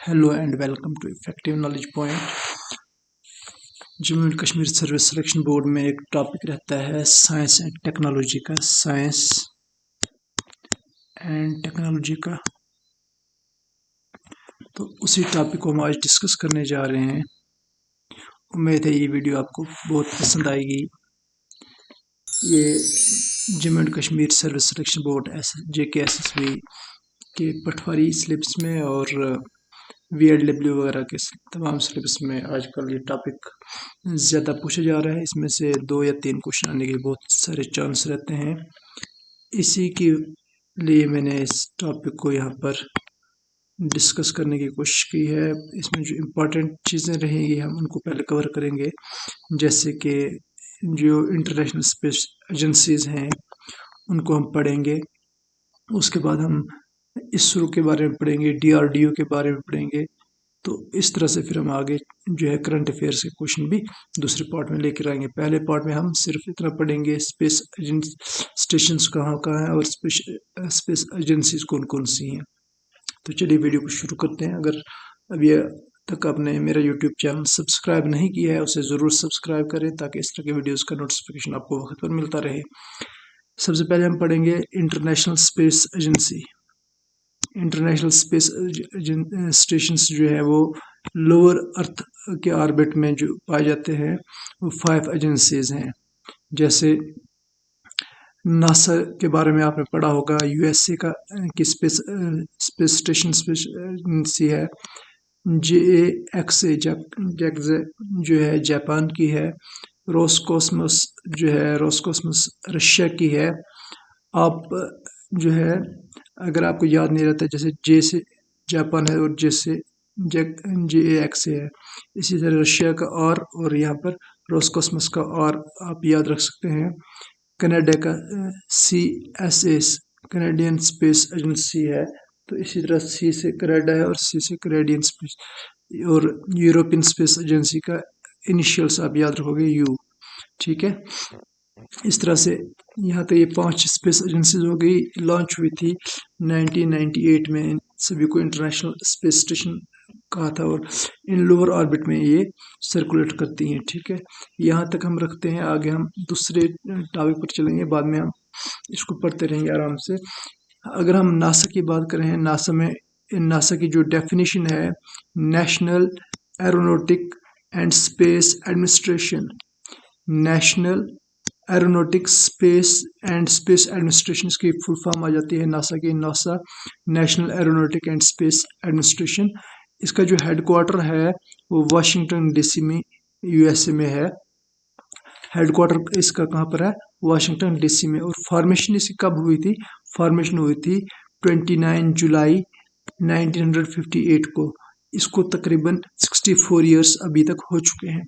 Hello and welcome to effective knowledge point. Jammu and Kashmir service selection board में एक topic रहता है साइंस एंड टेक्नोलॉजी का। तो उसी टॉपिक को हम आज डिस्कस करने जा रहे हैं। उम्मीद है ये वीडियो आपको बहुत पसंद आएगी। ये Jammu and Kashmir service selection board JKSSB के पटवारी सिलेबस में और VLW वगैरह के तमाम सिलेबस में आजकल ये टॉपिक ज़्यादा पूछा जा रहा है। इसमें से 2 या 3 क्वेश्चन आने के बहुत सारे चांस रहते हैं। इसी के लिए मैंने इस टॉपिक को यहाँ पर डिस्कस करने की कोशिश की है। इसमें जो इम्पोर्टेंट चीज़ें रहेंगी हम उनको पहले कवर करेंगे, जैसे कि जो इंटरनेशनल स्पेस एजेंसीज़ हैं उनको हम पढ़ेंगे। उसके बाद हम इसरो के बारे में पढ़ेंगे, DRDO के बारे में पढ़ेंगे। तो इस तरह से फिर हम आगे जो है करंट अफेयर्स के क्वेश्चन भी दूसरे पार्ट में लेकर आएंगे। पहले पार्ट में हम सिर्फ इतना पढ़ेंगे स्पेस स्टेशंस कहाँ कहाँ हैं और स्पेस एजेंसीज कौन कौन सी हैं। तो चलिए वीडियो को शुरू करते हैं। अगर अभी तक आपने मेरा यूट्यूब चैनल सब्सक्राइब नहीं किया है उसे ज़रूर सब्सक्राइब करें ताकि इस तरह के वीडियोज़ का नोटिफिकेशन आपको वक्त पर मिलता रहे। सबसे पहले हम पढ़ेंगे international space agency. International space stations जो है वो लोअर अर्थ के ऑर्बिट में जो पाए जाते हैं वो 5 एजेंसीज हैं। जैसे नासा के बारे में आपने पढ़ा होगा, USA की स्पेस स्टेशन एजेंसी है। JAXA जो है जापान की है। रोसकॉस्मोस जो है रोसकॉस्मोस रशिया की है। आप जो है अगर आपको याद नहीं रहता, जैसे J से जापान है और J से JAXA है, इसी तरह रशिया का और यहाँ पर रोसकॉस्मोस का और आप याद रख सकते हैं। कनाडा का CSA कैनेडियन स्पेस एजेंसी है। तो इसी तरह C से कनाडा है और C से कैनेडियन स्पेस, और यूरोपियन स्पेस एजेंसी का इनिशियल्स आप याद रखोगे U। ठीक है, इस तरह से यहाँ तक ये 5 स्पेस एजेंसीज हो गई। लॉन्च हुई थी 1998 में। इन सभी को इंटरनेशनल स्पेस स्टेशन कहा था और इन लोअर ऑर्बिट में ये सर्कुलेट करती हैं। ठीक है, यहाँ तक हम रखते हैं। आगे हम दूसरे टॉपिक पर चलेंगे, बाद में हम इसको पढ़ते रहेंगे आराम से। अगर हम नासा की बात करें, नासा की जो डेफिनेशन है, national aeronautic and space administration. National aeronautics space and space administration की फुल फॉर्म आ जाती है नासा की, NASA national aeronautic and space administration. इसका जो हेडक्वार्टर है वो वाशिंगटन DC में USA में है। हेडक्वार्टर इसका कहाँ पर है? वाशिंगटन DC में। और फॉर्मेशन इसकी कब हुई थी? फॉर्मेशन हुई थी 29 जुलाई 1958 को। इसको तकरीबन 64 इयर्स अभी तक हो चुके हैं।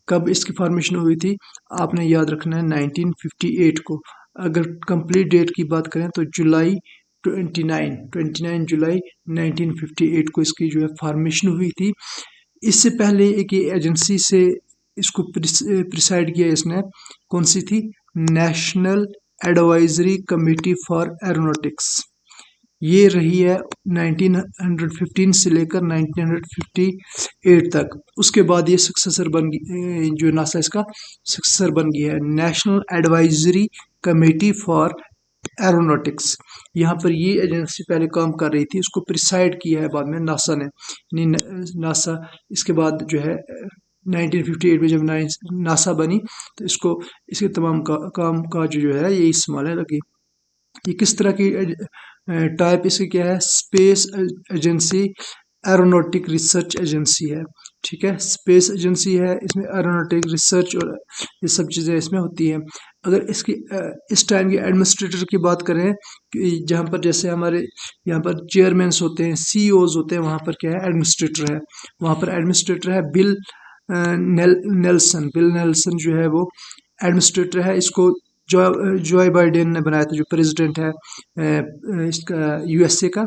कब इसकी फॉर्मेशन हुई थी? आपने याद रखना है 1958 को। अगर कंप्लीट डेट की बात करें तो 29 जुलाई 1958 को इसकी जो है फॉर्मेशन हुई थी। इससे पहले एक ये एजेंसी से इसको प्रिसाइड किया इसने, कौन सी थी? National advisory committee for aeronautics. ये रही है 1915 से लेकर 1958 तक। उसके बाद ये सक्सेसर बन गई, जो नासा इसका सक्सेसर बन गया है, national advisory committee for aeronautics. यहाँ पर ये एजेंसी पहले काम कर रही थी, उसको प्रिसाइड किया है बाद में नासा ने। नासा इसके बाद जो है 1958 में जब नासा बनी तो इसके तमाम काम काज जो है ये संभालने लगी। ये किस तरह की टाइप इसकी क्या है? Space agency aeronautic research agency है। ठीक है, स्पेस एजेंसी है, इसमें एरोनॉटिक रिसर्च और ये सब चीज़ें इसमें होती हैं। अगर इसकी इस टाइम के एडमिनिस्ट्रेटर की बात करें, जहाँ पर जैसे हमारे यहाँ पर चेयरमैन्स होते हैं, CEOs होते हैं, वहाँ पर क्या है? एडमिनिस्ट्रेटर है। वहाँ पर एडमिनिस्ट्रेटर है बिल नेल्सन जो है वो एडमिनिस्ट्रेटर है। इसको जो बाइडेन ने बनाया था, जो प्रेसिडेंट है इसका USA का।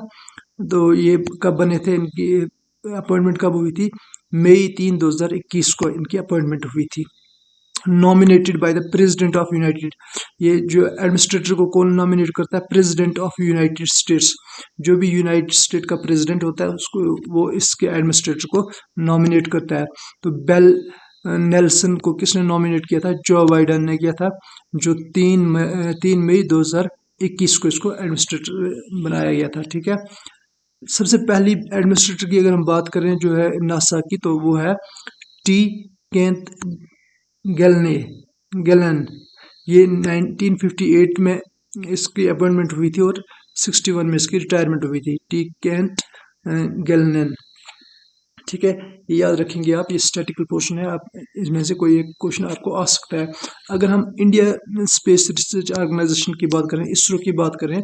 तो ये कब बने थे? इनकी अपॉइंटमेंट कब हुई थी? मई 3, 2021 को इनकी अपॉइंटमेंट हुई थी। Nominated by the president of United. ये जो एडमिनिस्ट्रेटर को कौन नॉमिनेट करता है? President of United states. जो भी यूनाइटेड स्टेट का प्रेसिडेंट होता है उसको वो इसके एडमिनिस्ट्रेटर को नॉमिनेट करता है। तो बेल नेल्सन को किसने नॉमिनेट किया था? जो बाइडन ने किया था, जो 3 मई 2021 को इसको एडमिनिस्ट्रेटर बनाया गया था। ठीक है, सबसे पहली एडमिनिस्ट्रेटर की अगर हम बात करें जो है नासा की, तो वो है टी केंथ गैलन। ये 1958 में इसकी अपॉइंटमेंट हुई थी और 61 में इसकी रिटायरमेंट हुई थी, टी केंथ गैलन। ठीक है, ये याद रखेंगे आप, ये स्टैटिकल पोर्शन है, आप इसमें से कोई एक क्वेश्चन आपको आ सकता है। अगर हम इंडिया स्पेस रिसर्च ऑर्गेनाइजेशन की बात करें, इसरो की बात करें,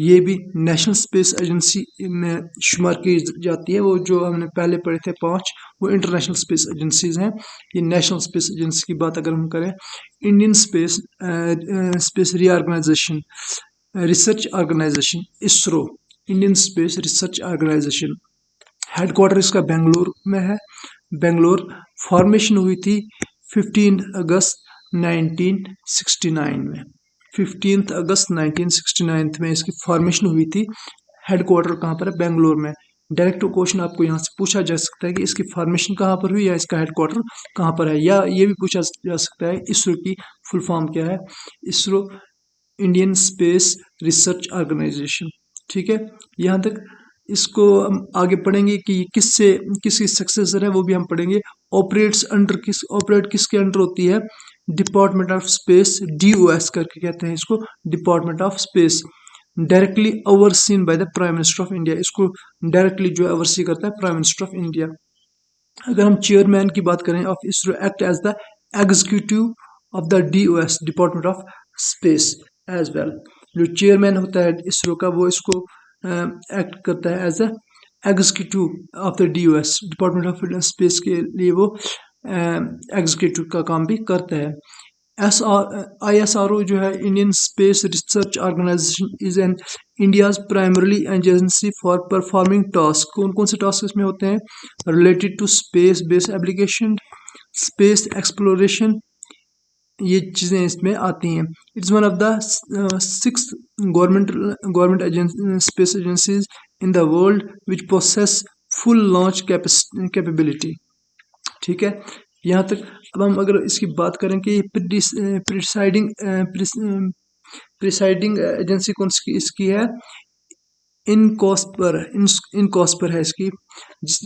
ये भी नेशनल स्पेस एजेंसी में शुमार की जाती है। वो जो हमने पहले पढ़े थे 5, वो इंटरनेशनल स्पेस एजेंसीज हैं। ये नेशनल स्पेस एजेंसी की बात अगर हम करें, Indian space reorganization research organization, ISRO, Indian space research organization, headquarter इसका बेंगलुरु में है। बेंगलोर, फॉर्मेशन हुई थी 15 अगस्त 1969 में। 15 अगस्त 1969 में इसकी फॉर्मेशन हुई थी। हेडक्वार्टर कहाँ पर है? बेंगलोर में। डायरेक्ट क्वेश्चन आपको यहाँ से पूछा जा सकता है कि इसकी फॉर्मेशन कहाँ पर हुई या इसका हेडक्वार्टर कहाँ पर है, या ये भी पूछा जा सकता है इसरो की फुल फॉर्म क्या है? ISRO Indian space research organization. ठीक है, यहाँ तक इसको हम आगे पढ़ेंगे कि किसकी सक्सेसर है, वो भी हम पढ़ेंगे। ऑपरेट किसके अंडर होती है? डिपार्टमेंट ऑफ स्पेस, DOS करके कहते हैं इसको, department of space. Directly overseen by the prime minister of India, इसको डायरेक्टली जो ओवरसी करता है प्राइम मिनिस्टर ऑफ इंडिया। अगर हम चेयरमैन की बात करें of ISRO, act as the executive of the DOS, department of space as well. जो चेयरमैन होता है इसरो का, वो इसको एक्ट करता है as a executive of the DOS, department of space के लिए वो एग्जीक्यूटिव का काम भी करता है। ISRO जो है, Indian space research organization, is an India's primarily agency for performing task. कौन कौन से टास्क इसमें होते हैं? Related to space based application, space exploration, ये चीज़ें इसमें आती हैं। It's one of the 6 government space agencies in the world which possess full launch capability. ठीक है, यहाँ तक। अब हम अगर इसकी बात करें कि प्रिसाइडिंग एजेंसी कौन सी इसकी है? इनकॉस्पर है इसकी,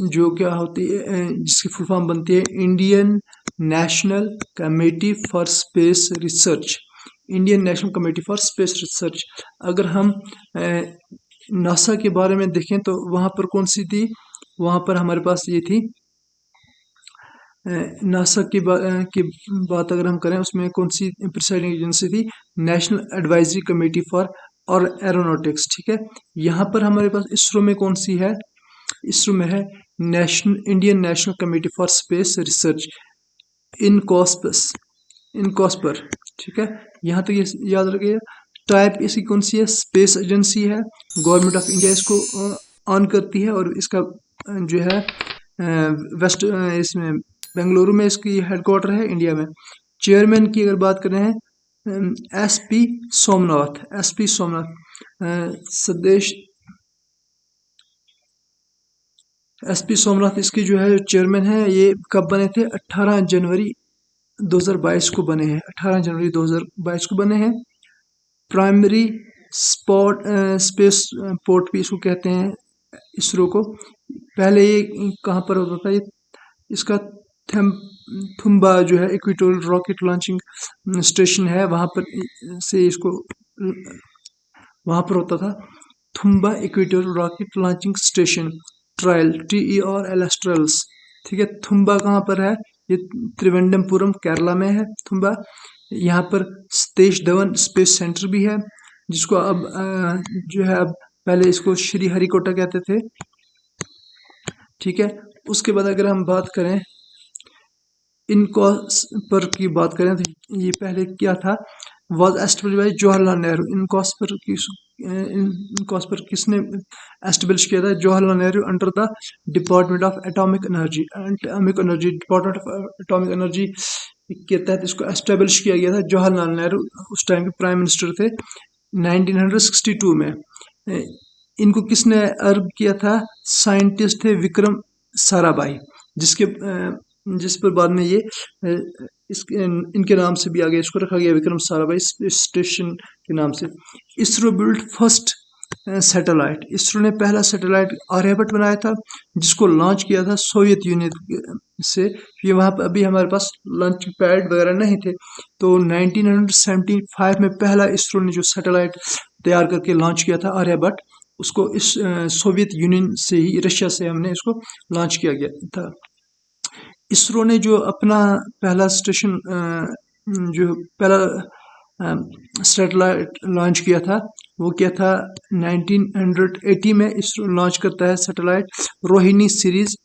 जो क्या होती है, जिसकी फुल फॉर्म बनती है Indian national committee for space research. Indian national committee for space research. अगर हम नासा के बारे में देखें तो वहाँ पर कौन सी थी? वहाँ पर हमारे पास ये थी नासा की बात अगर हम करें, उसमें कौन सी प्रिसाइडिंग एजेंसी थी? नेशनल एडवाइजरी कमेटी फॉर और एरोनॉटिक्स। ठीक है, यहाँ पर हमारे पास इसरो में कौन सी है? इसरो में है Indian national committee for space research, INCOSPAR. ठीक है, यहाँ तक ये याद रखिए। टाइप इसकी कौन सी है? स्पेस एजेंसी है, गवर्नमेंट ऑफ इंडिया इसको ऑन करती है, और इसका जो है वेस्ट इसमें बेंगलुरु में इसकी हेडक्वार्टर है, इंडिया में। चेयरमैन की अगर बात करें हैं SP सोमनाथ सदेश SP सोमनाथ इसकी जो है चेयरमैन है। ये कब बने थे? 18 जनवरी 2022 को बने हैं। 18 जनवरी 2022 को बने हैं। प्राइमरी स्पेस पोर्ट भी इसको कहते हैं, इसरो को। पहले ये कहाँ पर होता था? ये इसका थुम्बा जो है इक्वेटोरियल रॉकेट लॉन्चिंग स्टेशन है, वहाँ पर से इसको वहाँ पर होता था। Thumba equatorial rocket launching station, trial, TERLS trials. ठीक है, थुम्बा कहाँ पर है? ये त्रिवेंद्रपुरम केरला में है थुम्बा। यहाँ पर सतीश धवन स्पेस सेंटर भी है, जिसको अब जो है, अब पहले इसको श्री हरिकोटा कहते थे। ठीक है, उसके बाद अगर हम बात करें इनकॉस्पर की बात करें, तो ये पहले क्या था? Was establish by Jawaharlal Nehru. INCOSPAR किसने एस्टेब्लिश किया था? Jawaharlal Nehru, under the department of atomic energy. Department of atomic energy के तहत इसको एस्टेब्लिश किया गया था। जवाहरलाल नेहरू उस टाइम के प्राइम मिनिस्टर थे 1962 में। इनको किसने अर्ब किया था? साइंटिस्ट थे विक्रम साराभाई, जिस पर बाद में ये इनके नाम से भी आगे इसको रखा गया, विक्रम साराभाई स्पेस स्टेशन के नाम से। ISRO build first satellite, ISRO ने पहला सैटेलाइट आर्यभट्ट बनाया था, जिसको लॉन्च किया था सोवियत यूनियन से। ये वहाँ पर अभी हमारे पास लॉन्च पैड वगैरह नहीं थे, तो 1975 में पहला इसरो ने जो सैटेलाइट तैयार करके लॉन्च किया था आर्यभट्ट, उसको इस सोवियत यूनियन से ही, रशिया से हमने इसको लॉन्च किया गया था। इसरो ने जो अपना पहला स्टेशन जो पहला सैटेलाइट लॉन्च किया था, वो क्या था? 1980 में इसरो लॉन्च करता है सैटेलाइट रोहिणी सीरीज।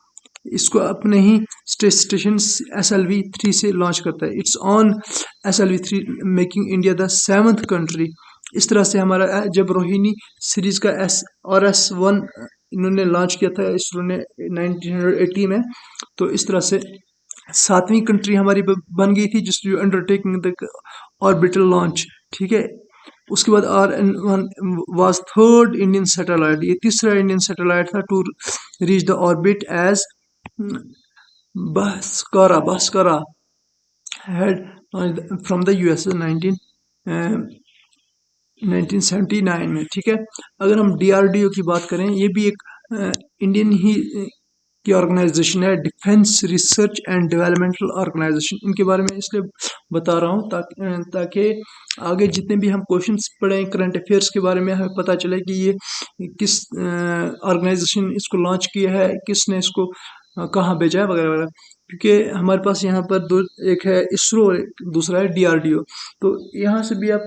इसको अपने ही स्टेशन SLV-3 से लॉन्च करता है। It's on SLV-3 making India the 7th country. इस तरह से हमारा जब रोहिणी सीरीज का RS-1 इन्होंने लॉन्च किया था इसरो ने 1980 में, तो इस तरह से 7वीं कंट्री हमारी बन गई थी जिस अंडरटेकिंग द ऑर्बिटल लॉन्च। ठीक है, उसके बाद RN-1 was third Indian satellite, ये तीसरा इंडियन सैटेलाइट था to reach the orbit as Bhaskara had from the US 1979 में। ठीक है, अगर हम DRDO की बात करें, ये भी एक इंडियन ही की ऑर्गेनाइजेशन है, defence research and developmental organization. इनके बारे में इसलिए बता रहा हूँ ताकि आगे जितने भी हम क्वेश्चंस पढ़ें करंट अफेयर्स के बारे में, हमें पता चले कि ये किस ऑर्गेनाइजेशन इसको लॉन्च किया है, किसने इसको कहाँ भेजा है वगैरह वगैरह। क्योंकि हमारे पास यहाँ पर एक है इसरो, दूसरा है DRDO, तो यहाँ से भी आप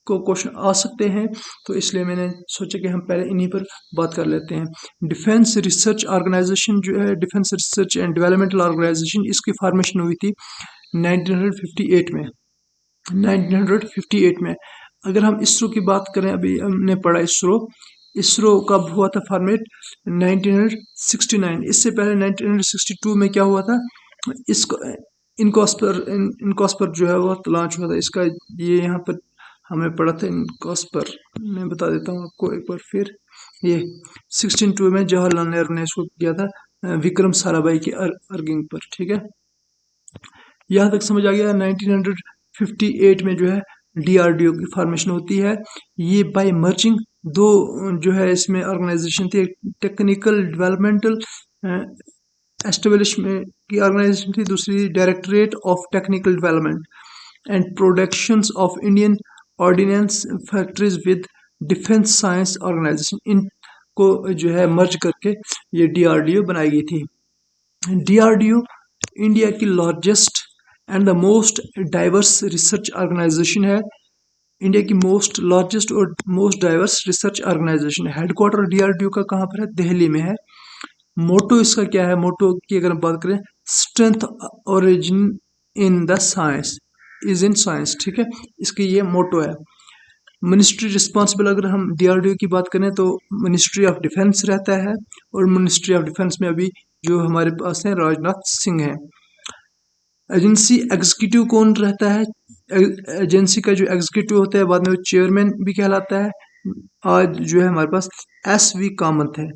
को क्वेश्चन आ सकते हैं, तो इसलिए मैंने सोचा कि हम पहले इन्हीं पर बात कर लेते हैं। डिफेंस रिसर्च ऑर्गेनाइजेशन जो है, defence research and developmental organization, इसकी फॉर्मेशन हुई थी 1958 में। 1958 में अगर हम इसरो की बात करें, अभी हमने पढ़ा इसरो कब हुआ था फॉर्मेट? 1969। इससे पहले 1962 में क्या हुआ था? इसको इनकॉस्पर जो है वो लॉन्च हुआ था। इसका ये यहाँ पर हमें पढ़ा था इनकॉस्पर, मैं बता देता हूँ आपको एक बार फिर। ये 16 में जवाहरलाल नेहरू ने इसको किया था विक्रम साराभाई की अर्गिंग पर। ठीक है, यहाँ तक समझ आ गया। 1958 में जो है DRDO की फॉर्मेशन होती है। ये बाय मर्जिंग दो जो है इसमें ऑर्गेनाइजेशन थी, टेक्निकल डेवलपमेंटल एस्टेब्लिशमेंट की ऑर्गेनाइजेशन थी, दूसरी directorate of technical development and productions of Indian ordnance factories with defence science organization. इनको जो है मर्ज करके ये DRDO बनाई गई थी। DRDO इंडिया की largest and the most diverse research organization है। इंडिया की मोस्ट लार्जेस्ट और मोस्ट डाइवर्स रिसर्च ऑर्गेनाइजेशन है। हेडक्वार्टर DRDO का कहाँ पर है? दिल्ली में है। मोटो इसका क्या है? मोटो की अगर हम बात करें, strength origin in the science is in science. ठीक है, इसकी ये मोटो है। मिनिस्ट्री रिस्पॉन्सिबल, अगर हम DRDO की बात करें तो मिनिस्ट्री ऑफ डिफेंस रहता है, और मिनिस्ट्री ऑफ डिफेंस में अभी जो हमारे पास है राजनाथ सिंह है। एजेंसी एग्जीक्यूटिव कौन रहता है? एजेंसी का जो एग्जीक्यूटिव होता है, बाद में वो चेयरमैन भी कहलाता है। आज जो है हमारे पास SV कामत है,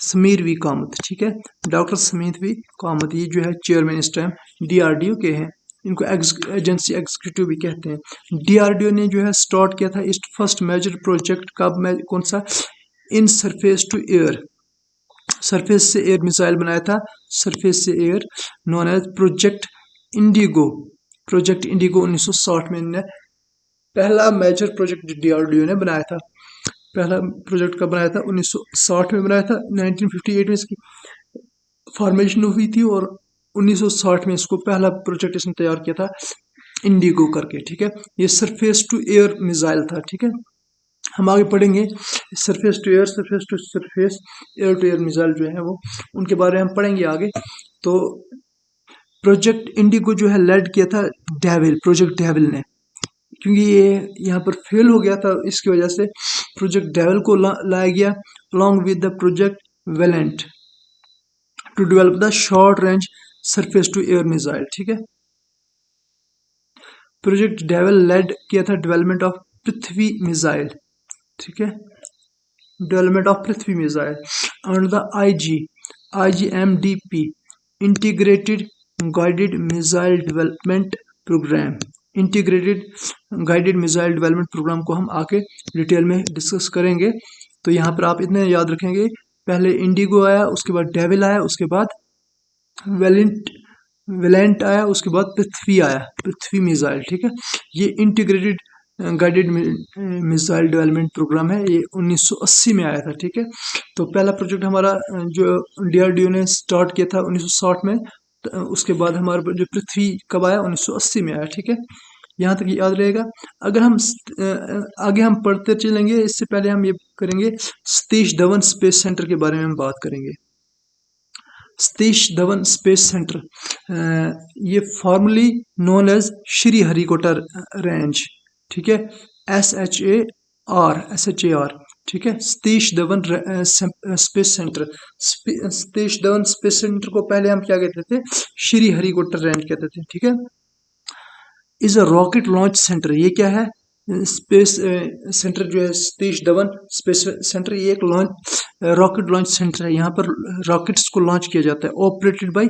समीर वी कामत। ठीक है, डॉक्टर समीर वी कामत, ये जो है चेयरमैन इस टाइम DRDO के हैं। इनको एजेंसी एग्जीक्यूटिव भी कहते हैं। DRDO ने जो है स्टार्ट किया था इस फर्स्ट मेजर प्रोजेक्ट कब में, कौन सा? In surface to air, surface से एयर मिसाइल बनाया था, सरफेस से air, known as project Indigo. Project Indigo 1960 में इन्होंने पहला मेजर प्रोजेक्ट DRDO ने बनाया था। पहला प्रोजेक्ट कब बनाया था? 1960 में बनाया था। 1958 में इसकी फॉर्मेशन हुई थी, और 1960 में इसको पहला प्रोजेक्ट इसने तैयार किया था इंडिगो करके। ठीक है, ये सरफेस टू एयर मिसाइल था। ठीक है, हम आगे पढ़ेंगे surface to air, surface to surface, air to air missile जो है वो, उनके बारे में हम पढ़ेंगे आगे। तो प्रोजेक्ट इंडिगो जो है लेड किया था प्रोजेक्ट डेविल ने, क्योंकि ये यहाँ पर फेल हो गया था, इसकी वजह से प्रोजेक्ट डेविल को लाया गया along with the project Valiant to develop the short range surface to air missile. ठीक है, प्रोजेक्ट डेवल लेड किया था डेवलपमेंट ऑफ पृथ्वी मिसाइल, ठीक है, development of Prithvi missile under the IGMDP integrated guided missile development programme. Integrated guided missile development programme को हम आके detail में डिस्कस करेंगे। तो यहाँ पर आप इतने याद रखेंगे, पहले इंडिगो आया, उसके बाद डेविल आया, उसके बाद वेलेंट आया, उसके बाद पृथ्वी आया, पृथ्वी मिसाइल, ठीक है। ये integrated guided missile development programme है, ये 1980 में आया था, ठीक है। तो पहला प्रोजेक्ट हमारा जो DRDO ने स्टार्ट किया था 1960 में, उसके बाद हमारा जो पृथ्वी कब आया, 1980 में आया, ठीक है। यहाँ तक याद रहेगा। अगर हम आगे हम पढ़ते चलेंगे, इससे पहले हम ये करेंगे सतीश धवन स्पेस सेंटर के बारे में हम बात करेंगे। सतीश धवन स्पेस सेंटर, ये formerly known as Sriharikota range, ठीक है, SHAR, ठीक है, Satish Dhawan space centre. Satish Dhawan space centre को पहले हम क्या कहते थे, श्री हरिकोटा रेंज कहते थे, ठीक है। Is a rocket launch centre, ये क्या है, स्पेस सेंटर जो है सतीश धवन स्पेस सेंटर, ये एक रॉकेट लॉन्च सेंटर है। यहाँ पर रॉकेट्स को लॉन्च किया जाता है, ऑपरेटेड बाय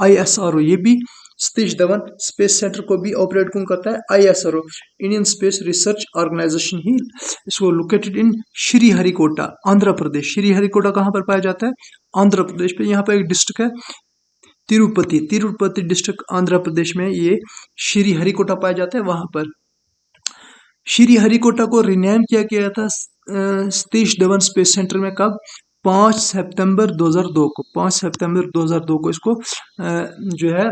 ISRO। ये भी सतीश धवन स्पेस सेंटर को भी ऑपरेट कौन करता है, ISRO, Indian space research organisation ही। इसको located in Sriharikota, Andhra Pradesh. Sriharikota कहाँ पर पाया जाता है, आंध्र प्रदेश पे। यहाँ पर एक डिस्ट्रिक्ट है तिरुपति डिस्ट्रिक्ट, आंध्र प्रदेश में ये श्री हरिकोटा पाया जाता है। वहां पर श्री हरिकोटा को रिनेम किया गया था सतीश धवन स्पेस सेंटर में, कब, 5 सितंबर 2002 को, 5 सितंबर 2002 को इसको जो है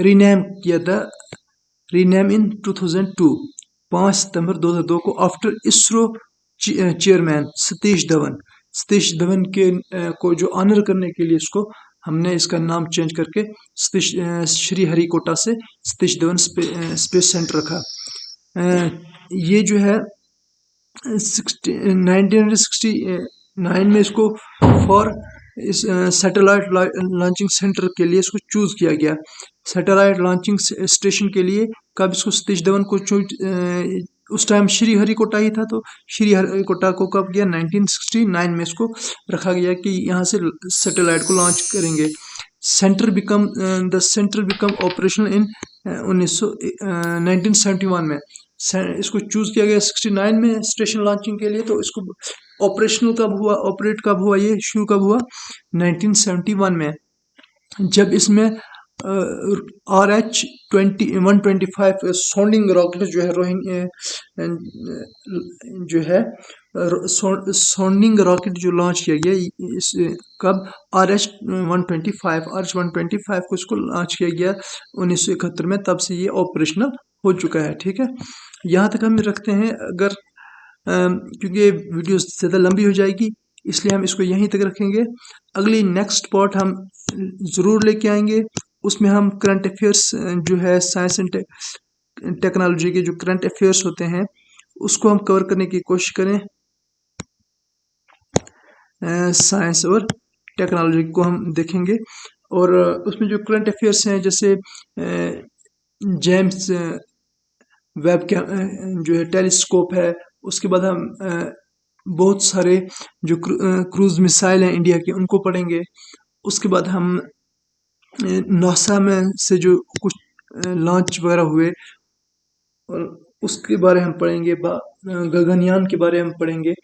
रिनेम किया था, रिनेम इन 2002, 5 सितंबर 2002 को, आफ्टर इसरो चेयरमैन सतीश धवन के को जो ऑनर करने के लिए इसको हमने इसका नाम चेंज करके श्री हरिकोटा से सतीश धवन स्पेस सेंटर रखा। ये जो है 1969 में इसको फॉर इस सैटेलाइट लॉन्चिंग सेंटर के लिए इसको चूज किया गया, सैटेलाइट लॉन्चिंग स्टेशन के लिए। कब इसको सतीश धवन को उस टाइम श्री हरिकोटा ही था, तो श्री हरिकोटा को कब गया, 1969 में इसको रखा गया कि यहाँ से सैटेलाइट को लॉन्च करेंगे। The centre become operational in 1971 में। इसको चूज किया गया 69 में स्टेशन लॉन्चिंग के लिए, तो इसको ऑपरेशनल कब हुआ, ऑपरेट कब हुआ, ये शुरू कब हुआ, 1971 में, जब इसमें RH-125 सोंडिंग रॉकेट जो है सोंडिंग रॉकेट जो लॉन्च किया गया, इस कब, RH-125 को इसको लॉन्च किया गया 1971 में, तब से ये ऑपरेशनल हो चुका है, ठीक है। यहाँ तक हम रखते हैं। अगर क्योंकि वीडियो ज़्यादा लंबी हो जाएगी, इसलिए हम इसको यहीं तक रखेंगे। अगली नेक्स्ट पार्ट हम ज़रूर लेके आएंगे, उसमें हम करंट अफेयर्स जो है साइंस एंड टेक्नोलॉजी के जो करंट अफेयर्स होते हैं उसको हम कवर करने की कोशिश करें। साइंस और टेक्नोलॉजी को हम देखेंगे, और उसमें जो करंट अफेयर्स हैं, जैसे जेम्स वेब जो है टेलीस्कोप है, उसके बाद हम बहुत सारे जो क्रूज मिसाइल हैं इंडिया के, उनको पढ़ेंगे। उसके बाद हम नासा में से जो कुछ लॉन्च वगैरह हुए और उसके बारे हम पढ़ेंगे, गगनयान के बारे में पढ़ेंगे।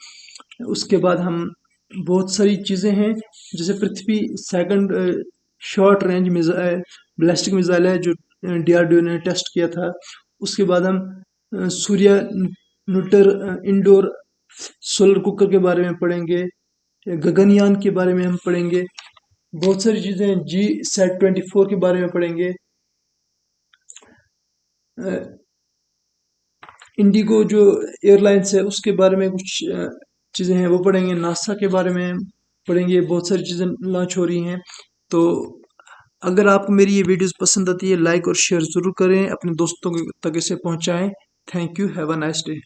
उसके बाद हम बहुत सारी चीज़ें हैं, जैसे Prithvi second short range missile ballistic missile है जो DRDO ने टेस्ट किया था। उसके बाद हम सूर्य न्यूटर इंडोर सोलर कुकर के बारे में पढ़ेंगे, गगनयान के बारे में हम पढ़ेंगे, बहुत सारी चीज़ें GSAT-24 के बारे में पढ़ेंगे, इंडिगो जो एयरलाइंस है उसके बारे में कुछ चीज़ें हैं वो पढ़ेंगे, नासा के बारे में पढ़ेंगे, बहुत सारी चीज़ें लॉन्च हो रही हैं। तो अगर आपको मेरी ये वीडियोस पसंद आती है, लाइक और शेयर ज़रूर करें, अपने दोस्तों तक इसे पहुंचाएं। Thank you, have a nice day.